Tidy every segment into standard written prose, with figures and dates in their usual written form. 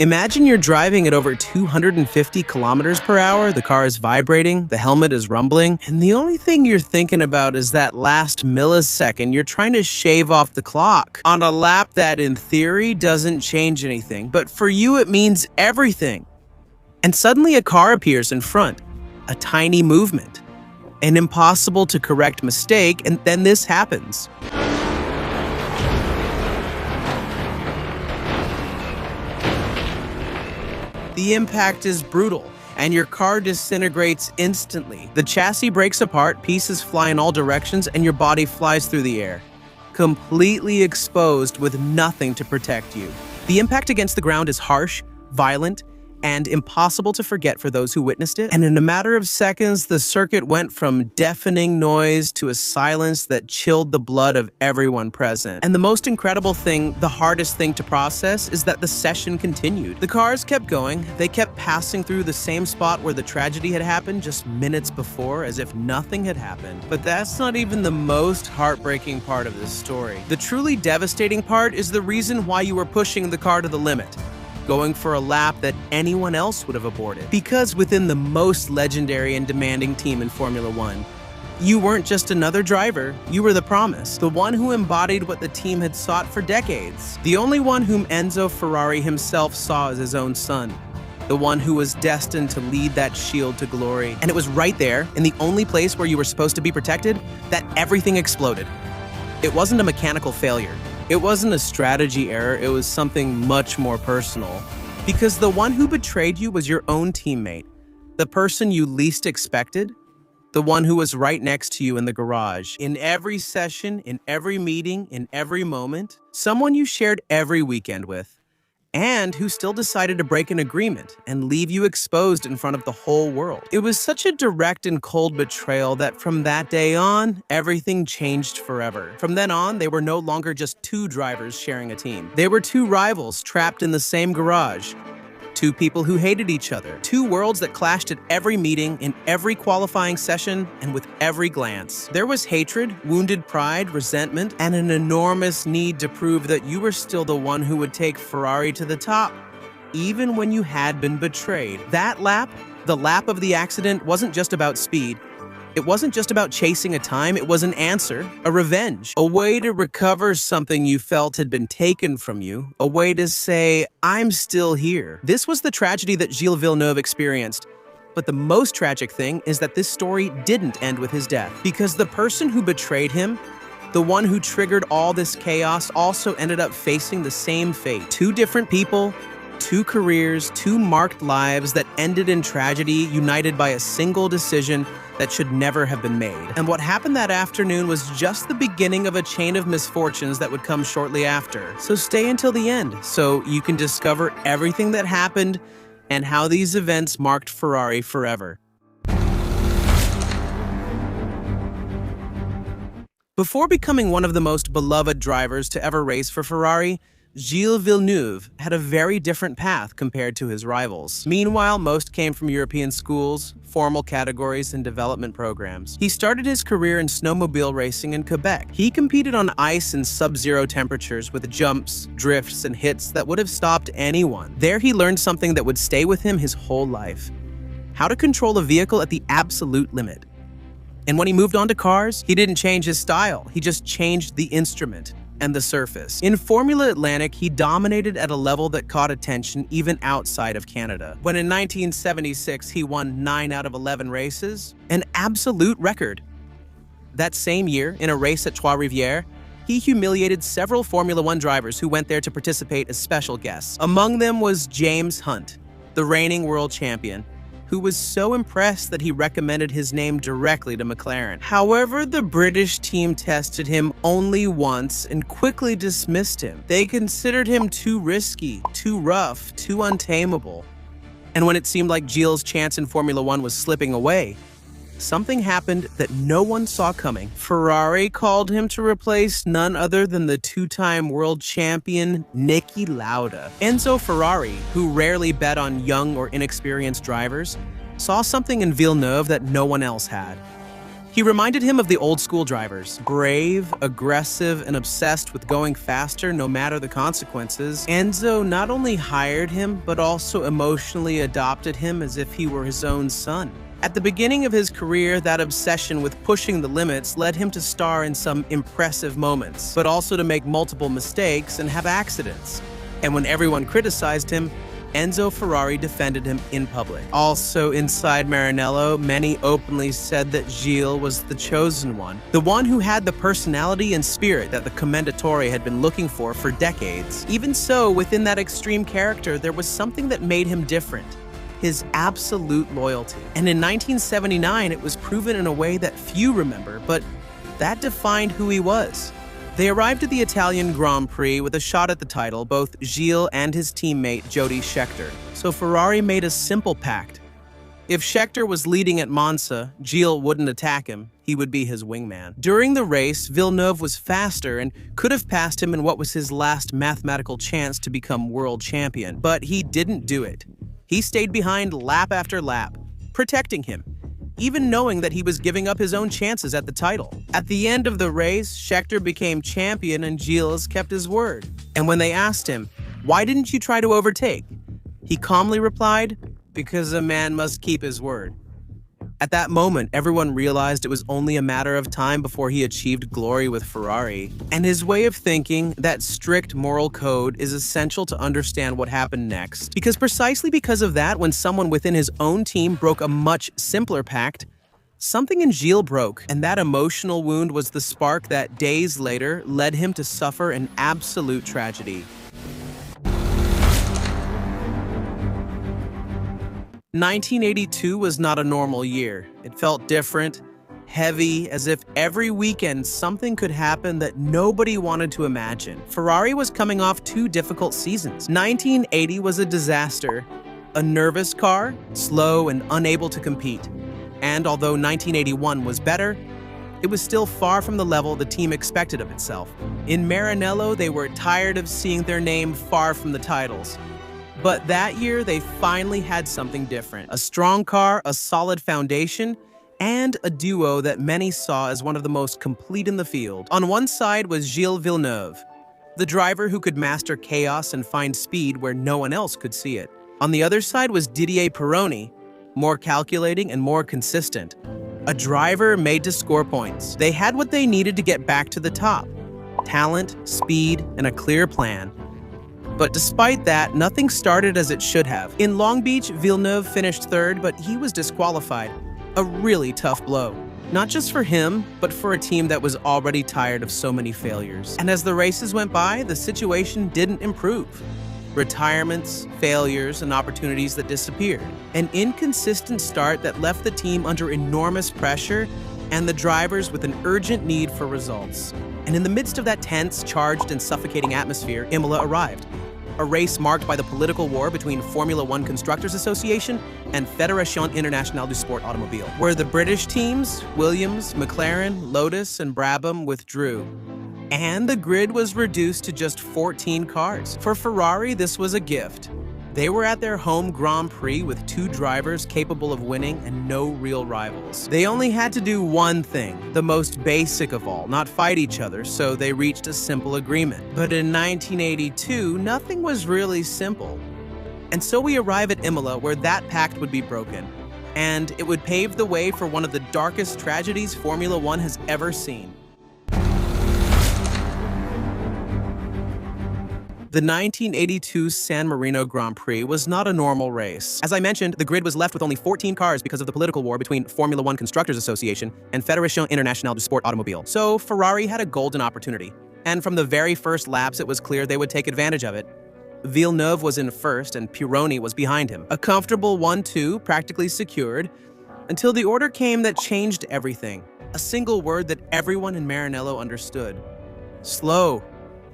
Imagine you're driving at over 250 kilometers per hour, the car is vibrating, the helmet is rumbling, and the only thing you're thinking about is that last millisecond you're trying to shave off the clock on a lap that in theory doesn't change anything, but for you it means everything. And suddenly a car appears in front, a tiny movement, an impossible to correct mistake, and then this happens. The impact is brutal, and your car disintegrates instantly. The chassis breaks apart, pieces fly in all directions, and your body flies through the air, completely exposed with nothing to protect you. The impact against the ground is harsh, violent, and impossible to forget for those who witnessed it. And in a matter of seconds, the circuit went from deafening noise to a silence that chilled the blood of everyone present. And the most incredible thing, the hardest thing to process, is that the session continued. The cars kept going. They kept passing through the same spot where the tragedy had happened just minutes before, as if nothing had happened. But that's not even the most heartbreaking part of this story. The truly devastating part is the reason why you were pushing the car to the limit, going for a lap that anyone else would have aborted. Because within the most legendary and demanding team in Formula One, you weren't just another driver, you were the promise, the one who embodied what the team had sought for decades, the only one whom Enzo Ferrari himself saw as his own son, the one who was destined to lead that shield to glory. And it was right there, in the only place where you were supposed to be protected, that everything exploded. It wasn't a mechanical failure. It wasn't a strategy error, it was something much more personal. Because the one who betrayed you was your own teammate, the person you least expected, the one who was right next to you in the garage. In every session, in every meeting, in every moment, someone you shared every weekend with, and who still decided to break an agreement and leave you exposed in front of the whole world. It was such a direct and cold betrayal that from that day on, everything changed forever. From then on, they were no longer just two drivers sharing a team. They were two rivals trapped in the same garage. Two people who hated each other. Two worlds that clashed at every meeting, in every qualifying session, and with every glance. There was hatred, wounded pride, resentment, and an enormous need to prove that you were still the one who would take Ferrari to the top, even when you had been betrayed. That lap, the lap of the accident, wasn't just about speed. It wasn't just about chasing a time, it was an answer, a revenge, a way to recover something you felt had been taken from you, a way to say, I'm still here. This was the tragedy that Gilles Villeneuve experienced. But the most tragic thing is that this story didn't end with his death, because the person who betrayed him, the one who triggered all this chaos, also ended up facing the same fate. Two different people, two careers, two marked lives that ended in tragedy, united by a single decision that should never have been made. And what happened that afternoon was just the beginning of a chain of misfortunes that would come shortly after. So stay until the end, so you can discover everything that happened and how these events marked Ferrari forever. Before becoming one of the most beloved drivers to ever race for Ferrari, Gilles Villeneuve had a very different path compared to his rivals. Meanwhile, most came from European schools, formal categories, and development programs. He started his career in snowmobile racing in Quebec. He competed on ice in sub-zero temperatures with jumps, drifts, and hits that would have stopped anyone. There he learned something that would stay with him his whole life: how to control a vehicle at the absolute limit. And when he moved on to cars, he didn't change his style, he just changed the instrument and the surface. In Formula Atlantic, he dominated at a level that caught attention even outside of Canada. When in 1976, he won 9 out of 11 races, an absolute record. That same year, in a race at Trois-Rivières, he humiliated several Formula One drivers who went there to participate as special guests. Among them was James Hunt, the reigning world champion, who was so impressed that he recommended his name directly to McLaren. However, the British team tested him only once and quickly dismissed him. They considered him too risky, too rough, too untamable. And when it seemed like Gilles' chance in Formula One was slipping away, something happened that no one saw coming. Ferrari called him to replace none other than the two-time world champion Niki Lauda. Enzo Ferrari, who rarely bet on young or inexperienced drivers, saw something in Villeneuve that no one else had. He reminded him of the old-school drivers. Brave, aggressive, and obsessed with going faster no matter the consequences. Enzo not only hired him, but also emotionally adopted him as if he were his own son. At the beginning of his career, that obsession with pushing the limits led him to star in some impressive moments, but also to make multiple mistakes and have accidents. And when everyone criticized him, Enzo Ferrari defended him in public. Also inside Maranello, many openly said that Gilles was the chosen one, the one who had the personality and spirit that the Commendatore had been looking for decades. Even so, within that extreme character, there was something that made him different: his absolute loyalty. And in 1979, it was proven in a way that few remember, but that defined who he was. They arrived at the Italian Grand Prix with a shot at the title, both Gilles and his teammate Jody Scheckter. So Ferrari made a simple pact. If Scheckter was leading at Monza, Gilles wouldn't attack him. He would be his wingman. During the race, Villeneuve was faster and could have passed him in what was his last mathematical chance to become world champion. But he didn't do it. He stayed behind lap after lap, protecting him, even knowing that he was giving up his own chances at the title. At the end of the race, Scheckter became champion and Gilles kept his word. And when they asked him, "Why didn't you try to overtake?" he calmly replied, "Because a man must keep his word." At that moment, everyone realized it was only a matter of time before he achieved glory with Ferrari. And his way of thinking, that strict moral code, is essential to understand what happened next. Because precisely because of that, when someone within his own team broke a much simpler pact, something in Gilles broke, and that emotional wound was the spark that, days later, led him to suffer an absolute tragedy. 1982 was not a normal year. It felt different, heavy, as if every weekend something could happen that nobody wanted to imagine. Ferrari was coming off 2 difficult seasons. 1980 was a disaster. A nervous car, slow and unable to compete. And although 1981 was better, it was still far from the level the team expected of itself. In Maranello, they were tired of seeing their name far from the titles. But that year, they finally had something different. A strong car, a solid foundation, and a duo that many saw as one of the most complete in the field. On one side was Gilles Villeneuve, the driver who could master chaos and find speed where no one else could see it. On the other side was Didier Pironi, more calculating and more consistent. A driver made to score points. They had what they needed to get back to the top: talent, speed, and a clear plan. But despite that, nothing started as it should have. In Long Beach, Villeneuve finished 3rd, but he was disqualified. A really tough blow. Not just for him, but for a team that was already tired of so many failures. And as the races went by, the situation didn't improve. Retirements, failures, and opportunities that disappeared. An inconsistent start that left the team under enormous pressure and the drivers with an urgent need for results. And in the midst of that tense, charged, and suffocating atmosphere, Imola arrived. A race marked by the political war between Formula One Constructors Association and Fédération Internationale du Sport Automobile, where the British teams, Williams, McLaren, Lotus, and Brabham, withdrew. And the grid was reduced to just 14 cars. For Ferrari, this was a gift. They were at their home Grand Prix with 2 drivers capable of winning and no real rivals. They only had to do one thing, the most basic of all, not fight each other, so they reached a simple agreement. But in 1982, nothing was really simple. And so we arrive at Imola, where that pact would be broken. And it would pave the way for one of the darkest tragedies Formula One has ever seen. The 1982 San Marino Grand Prix was not a normal race. As I mentioned, the grid was left with only 14 cars because of the political war between Formula One Constructors Association and Fédération Internationale du Sport Automobile. So Ferrari had a golden opportunity. And from the very first laps, it was clear they would take advantage of it. Villeneuve was in first and Pironi was behind him. A comfortable 1-2, practically secured, until the order came that changed everything. A single word that everyone in Maranello understood: slow.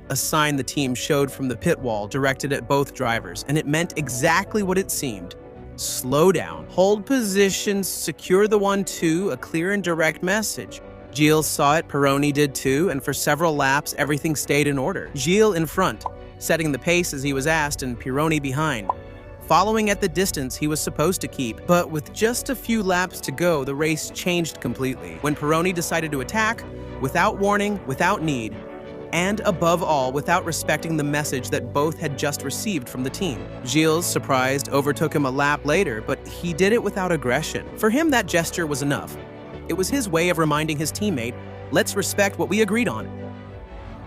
A sign the team showed from the pit wall directed at both drivers, and it meant exactly what it seemed. Slow down, hold positions, secure the 1-2, a clear and direct message. Gilles saw it, Pironi did too, and for several laps, everything stayed in order. Gilles in front, setting the pace as he was asked, and Pironi behind, following at the distance he was supposed to keep. But with just a few laps to go, the race changed completely when Pironi decided to attack without warning, without need, and above all, without respecting the message that both had just received from the team. Gilles, surprised, overtook him a lap later, but he did it without aggression. For him, that gesture was enough. It was his way of reminding his teammate, let's respect what we agreed on.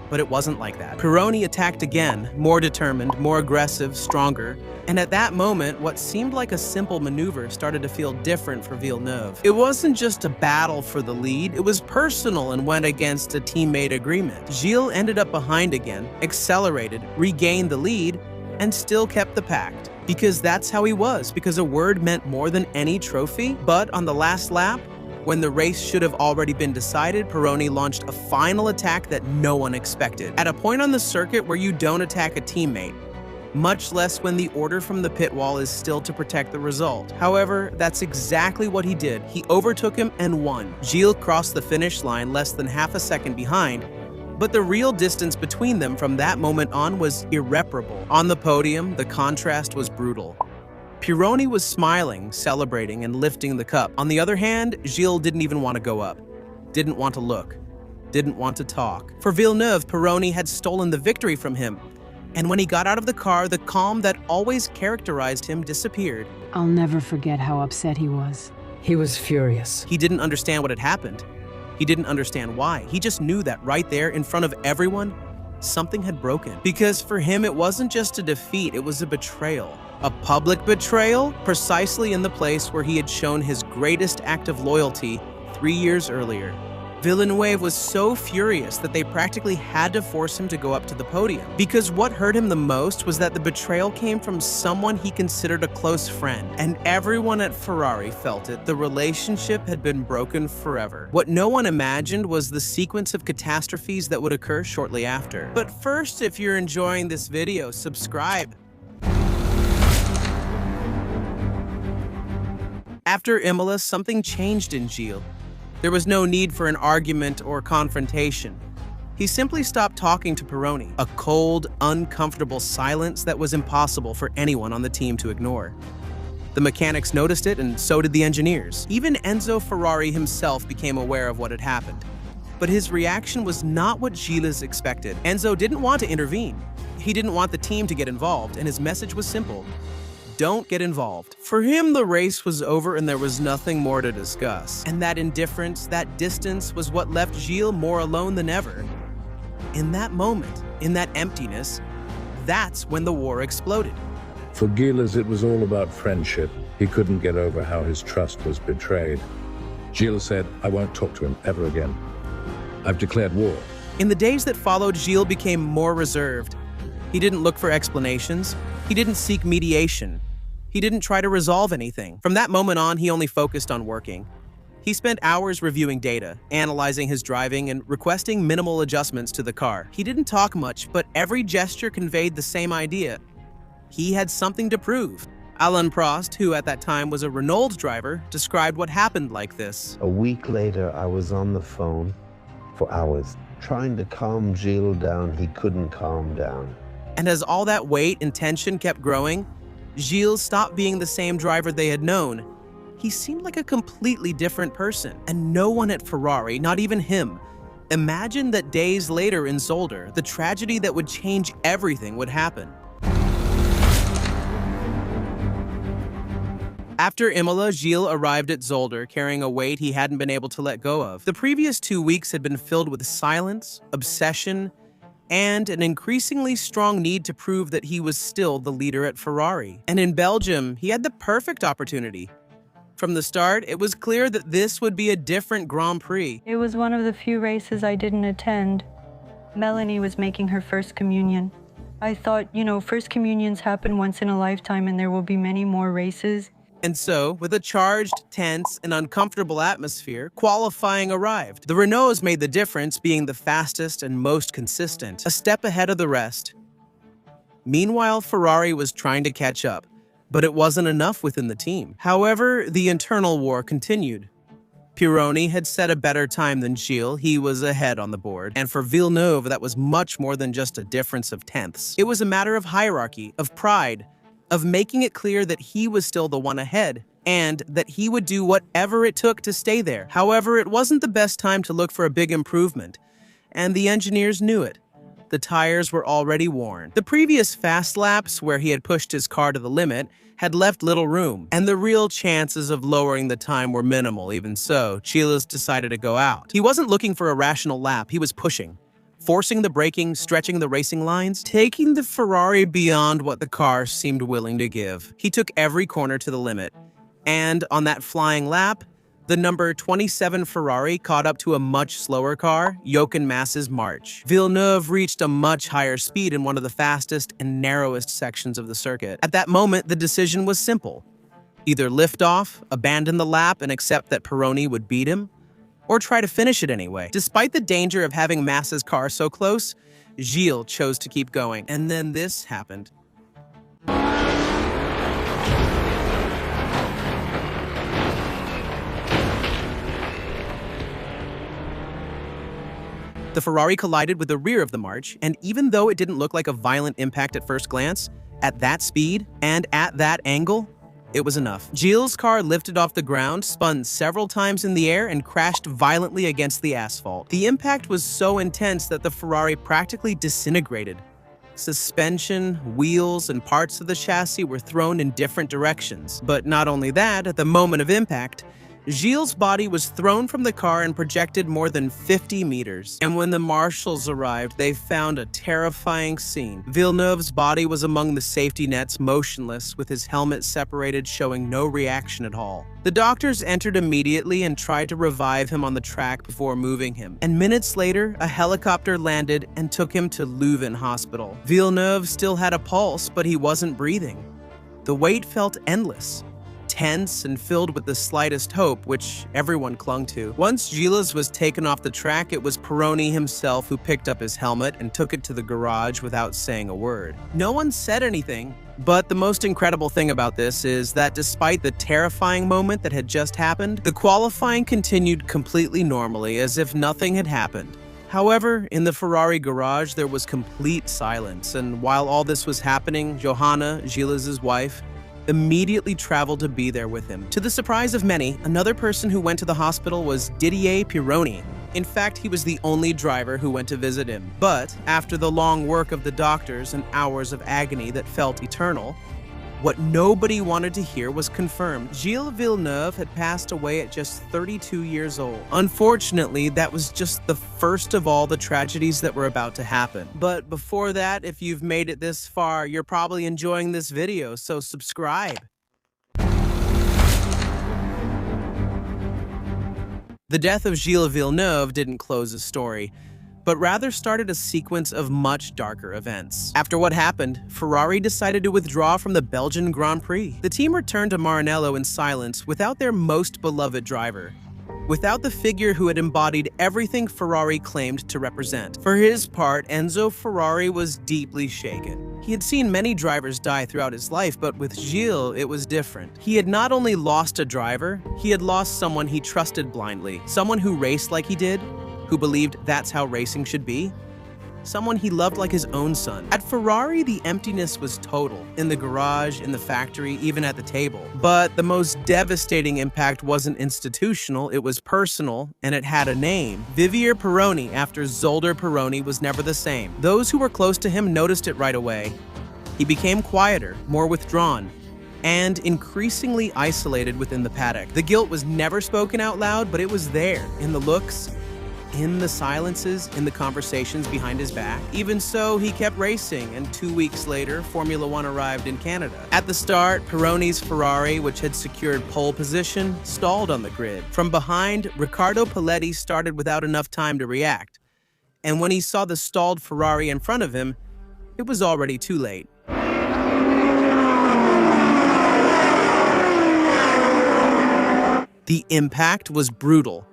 But it wasn't like that. Pironi attacked again, more determined, more aggressive, stronger, and at that moment, what seemed like a simple maneuver started to feel different for Villeneuve. It wasn't just a battle for the lead, it was personal and went against a teammate agreement. Gilles ended up behind again, accelerated, regained the lead, and still kept the pact. Because that's how he was, because a word meant more than any trophy. But on the last lap, when the race should have already been decided, Pironi launched a final attack that no one expected. At a point on the circuit where you don't attack a teammate, much less when the order from the pit wall is still to protect the result. However, that's exactly what he did. He overtook him and won. Gilles crossed the finish line less than half a second behind, but the real distance between them from that moment on was irreparable. On the podium, the contrast was brutal. Pironi was smiling, celebrating, and lifting the cup. On the other hand, Gilles didn't even want to go up, didn't want to look, didn't want to talk. For Villeneuve, Pironi had stolen the victory from him, and when he got out of the car, the calm that always characterized him disappeared. I'll never forget how upset he was. He was furious. He didn't understand what had happened. He didn't understand why. He just knew that right there in front of everyone, something had broken. Because for him, it wasn't just a defeat, it was a betrayal. A public betrayal, precisely in the place where he had shown his greatest act of loyalty 3 years earlier. Villeneuve was so furious that they practically had to force him to go up to the podium. Because what hurt him the most was that the betrayal came from someone he considered a close friend. And everyone at Ferrari felt it. The relationship had been broken forever. What no one imagined was the sequence of catastrophes that would occur shortly after. But first, if you're enjoying this video, subscribe. After Imola, something changed in Gilles. There was no need for an argument or confrontation. He simply stopped talking to Pironi, a cold, uncomfortable silence that was impossible for anyone on the team to ignore. The mechanics noticed it, and so did the engineers. Even Enzo Ferrari himself became aware of what had happened. But his reaction was not what Gilles expected. Enzo didn't want to intervene. He didn't want the team to get involved, and his message was simple. Don't get involved. For him, the race was over and there was nothing more to discuss. And that indifference, that distance, was what left Gilles more alone than ever. In that moment, in that emptiness, that's when the war exploded. For Gilles, it was all about friendship. He couldn't get over how his trust was betrayed. Gilles said, I won't talk to him ever again. I've declared war. In the days that followed, Gilles became more reserved. He didn't look for explanations. He didn't seek mediation. He didn't try to resolve anything. From that moment on, he only focused on working. He spent hours reviewing data, analyzing his driving, and requesting minimal adjustments to the car. He didn't talk much, but every gesture conveyed the same idea. He had something to prove. Alain Prost, who at that time was a Renault driver, described what happened like this. A week later, I was on the phone for hours, trying to calm Gilles down. He couldn't calm down. And as all that weight and tension kept growing, Gilles stopped being the same driver they had known. He seemed like a completely different person, and no one at Ferrari, not even him, imagined that days later in Zolder, the tragedy that would change everything would happen. After Imola, Gilles arrived at Zolder carrying a weight he hadn't been able to let go of. The previous 2 weeks had been filled with silence, obsession, and an increasingly strong need to prove that he was still the leader at Ferrari. And in Belgium, he had the perfect opportunity. From the start, it was clear that this would be a different Grand Prix. It was one of the few races I didn't attend. Melanie was making her first communion. I thought, first communions happen once in a lifetime and there will be many more races. And so, with a charged, tense, and uncomfortable atmosphere, qualifying arrived. The Renaults made the difference, being the fastest and most consistent, a step ahead of the rest. Meanwhile, Ferrari was trying to catch up, but it wasn't enough within the team. However, the internal war continued. Pironi had set a better time than Gilles. He was ahead on the board. And for Villeneuve, that was much more than just a difference of tenths. It was a matter of hierarchy, of pride, of making it clear that he was still the one ahead, and that he would do whatever it took to stay there. However, it wasn't the best time to look for a big improvement, and the engineers knew it. The tires were already worn. The previous fast laps, where he had pushed his car to the limit, had left little room, and the real chances of lowering the time were minimal. Even so, Gilles decided to go out. He wasn't looking for a rational lap, he was pushing. Forcing the braking, stretching the racing lines, taking the Ferrari beyond what the car seemed willing to give. He took every corner to the limit, and on that flying lap, the number 27 Ferrari caught up to a much slower car, Jochen Mass's March. Villeneuve reached a much higher speed in one of the fastest and narrowest sections of the circuit. At that moment, the decision was simple. Either lift off, abandon the lap, and accept that Pironi would beat him, or try to finish it anyway. Despite the danger of having Mass's car so close, Gilles chose to keep going. And then this happened. The Ferrari collided with the rear of the March, and even though it didn't look like a violent impact at first glance, at that speed and at that angle, it was enough. Gilles' car lifted off the ground, spun several times in the air, and crashed violently against the asphalt. The impact was so intense that the Ferrari practically disintegrated. Suspension, wheels, and parts of the chassis were thrown in different directions. But not only that, at the moment of impact, Gilles' body was thrown from the car and projected more than 50 meters. And when the marshals arrived, they found a terrifying scene. Villeneuve's body was among the safety nets, motionless, with his helmet separated, showing no reaction at all. The doctors entered immediately and tried to revive him on the track before moving him. And minutes later, a helicopter landed and took him to Leuven Hospital. Villeneuve still had a pulse, but he wasn't breathing. The wait felt endless, tense and filled with the slightest hope, which everyone clung to. Once Gilles was taken off the track, it was Pironi himself who picked up his helmet and took it to the garage without saying a word. No one said anything, but the most incredible thing about this is that despite the terrifying moment that had just happened, the qualifying continued completely normally, as if nothing had happened. However, in the Ferrari garage, there was complete silence, and while all this was happening, Johanna, Gilles' wife, immediately traveled to be there with him. To the surprise of many, another person who went to the hospital was Didier Pironi. In fact, he was the only driver who went to visit him. But after the long work of the doctors and hours of agony that felt eternal, what nobody wanted to hear was confirmed. Gilles Villeneuve had passed away at just 32 years old. Unfortunately, that was just the first of all the tragedies that were about to happen. But before that, if you've made it this far, you're probably enjoying this video, so subscribe. The death of Gilles Villeneuve didn't close the story, but rather started a sequence of much darker events. After what happened, Ferrari decided to withdraw from the Belgian Grand Prix. The team returned to Maranello in silence without their most beloved driver, without the figure who had embodied everything Ferrari claimed to represent. For his part, Enzo Ferrari was deeply shaken. He had seen many drivers die throughout his life, but with Gilles, it was different. He had not only lost a driver, he had lost someone he trusted blindly, someone who raced like he did, who believed that's how racing should be, someone he loved like his own son. At Ferrari, the emptiness was total, in the garage, in the factory, even at the table. But the most devastating impact wasn't institutional, it was personal, and it had a name. Vivier Pironi, after Zolder Pironi, was never the same. Those who were close to him noticed it right away. He became quieter, more withdrawn, and increasingly isolated within the paddock. The guilt was never spoken out loud, but it was there, in the looks, in the silences, in the conversations behind his back. Even so, he kept racing, and 2 weeks later, Formula One arrived in Canada. At the start, Pironi's Ferrari, which had secured pole position, stalled on the grid. From behind, Riccardo Paletti started without enough time to react. And when he saw the stalled Ferrari in front of him, it was already too late. The impact was brutal.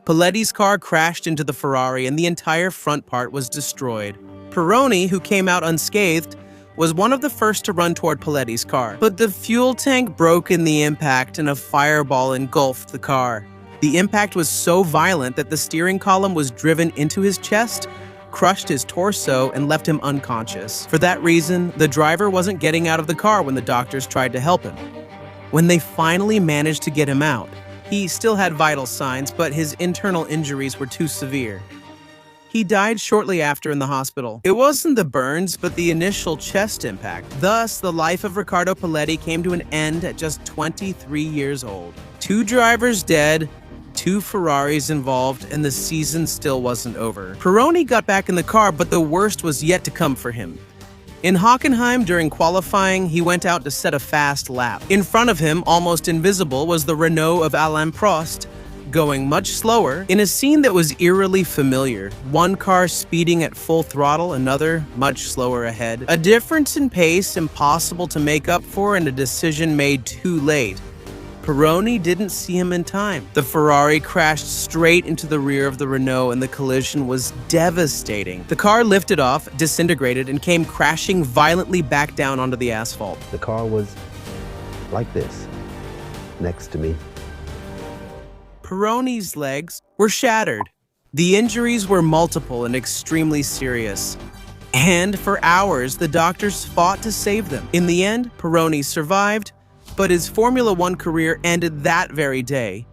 Paletti's car crashed into the Ferrari and the entire front part was destroyed. Pironi, who came out unscathed, was one of the first to run toward Paletti's car. But the fuel tank broke in the impact and a fireball engulfed the car. The impact was so violent that the steering column was driven into his chest, crushed his torso and left him unconscious. For that reason, the driver wasn't getting out of the car when the doctors tried to help him. When they finally managed to get him out, he still had vital signs, but his internal injuries were too severe. He died shortly after in the hospital. It wasn't the burns, but the initial chest impact. Thus, the life of Riccardo Paletti came to an end at just 23 years old. 2 drivers dead, 2 Ferraris involved, and the season still wasn't over. Pironi got back in the car, but the worst was yet to come for him. In Hockenheim, during qualifying, he went out to set a fast lap. In front of him, almost invisible, was the Renault of Alain Prost, going much slower, in a scene that was eerily familiar. One car speeding at full throttle, another much slower ahead. A difference in pace impossible to make up for and a decision made too late. Pironi didn't see him in time. The Ferrari crashed straight into the rear of the Renault and the collision was devastating. The car lifted off, disintegrated, and came crashing violently back down onto the asphalt. The car was like this, next to me. Pironi's legs were shattered. The injuries were multiple and extremely serious. And for hours, the doctors fought to save them. In the end, Pironi survived, but his Formula One career ended that very day.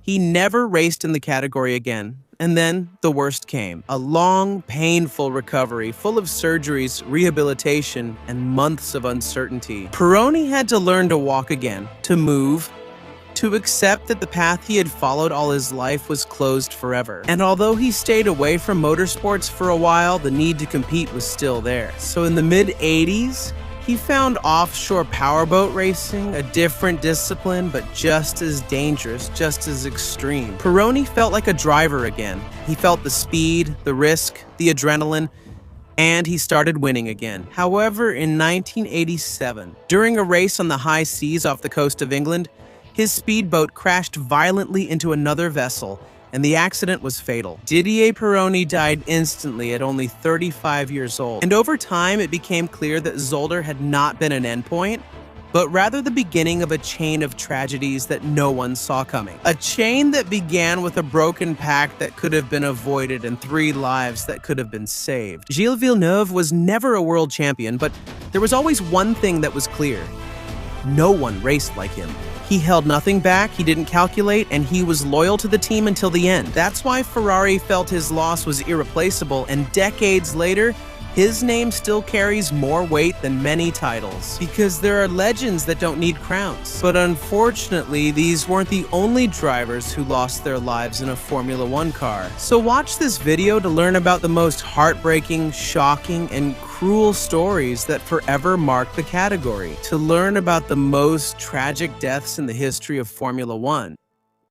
He never raced in the category again. And then the worst came. A long, painful recovery, full of surgeries, rehabilitation, and months of uncertainty. Pironi had to learn to walk again, to move, to accept that the path he had followed all his life was closed forever. And although he stayed away from motorsports for a while, the need to compete was still there. So in the mid-80s, he found offshore powerboat racing, a different discipline, but just as dangerous, just as extreme. Pironi felt like a driver again. He felt the speed, the risk, the adrenaline, and he started winning again. However, in 1987, during a race on the high seas off the coast of England, his speedboat crashed violently into another vessel, and the accident was fatal. Didier Pironi died instantly at only 35 years old. And over time, it became clear that Zolder had not been an endpoint, but rather the beginning of a chain of tragedies that no one saw coming. A chain that began with a broken pack that could have been avoided and 3 lives that could have been saved. Gilles Villeneuve was never a world champion, but there was always one thing that was clear. No one raced like him. He held nothing back, he didn't calculate, and he was loyal to the team until the end. That's why Ferrari felt his loss was irreplaceable, and decades later, his name still carries more weight than many titles. Because there are legends that don't need crowns. But unfortunately, these weren't the only drivers who lost their lives in a Formula One car. So watch this video to learn about the most heartbreaking, shocking, and cruel stories that forever mark the category. To learn about the most tragic deaths in the history of Formula One.